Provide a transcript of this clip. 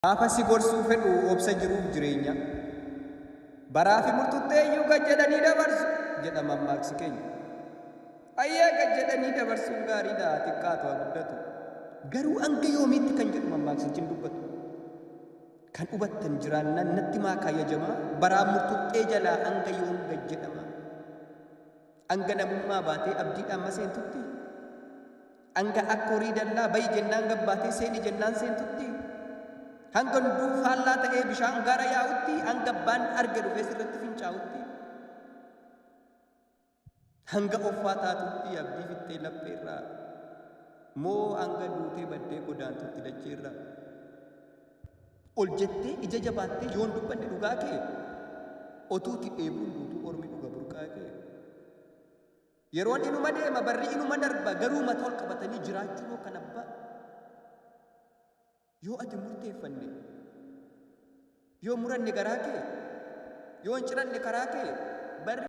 Afasi gorsuu fedhu obsa jiruuf jireenya baraa fi murtuttee iyyuu gad jedhanii dabarsu jedha mammaaksi keenya. Ayyee gad jedhanii dabarsuun gaariidha xiqqaatu haa guddatu. Garuu hanga yoomiitti kan jedhu mammaaksichi hin dubbatu. Kan hubattan jiraannaan natti maa kaayyajamaa baraa murtuttee jalaa hanga yoom gad jedhama. Hanga namummaa baatee abdiidhaan ma seentutti. Hanga akka horii dallaa bayi jennaan gabbaatee seeni jennaan seentutti. Hanga hunduu faallaa ta'ee bishaan gaara yaa'utti hanga abbaan arga dhufee sirratti fincaa'utti hanga offaa taatutti abdii fittee lapheerraa moo hanga duutee baddee godaantutti dacheerraa ol jettee ija jabaattee yoon dubbanne dhugaa kee otuuti dheebuun duutuu ormi dhuga burqaa kee yeroon inuma deema barri inuma darba garuu mata ol qabatanii jiraachuu kan abbaa yoo ati murteeffanne yoo muranne garaa kee yoo hin ciranne karaa kee barri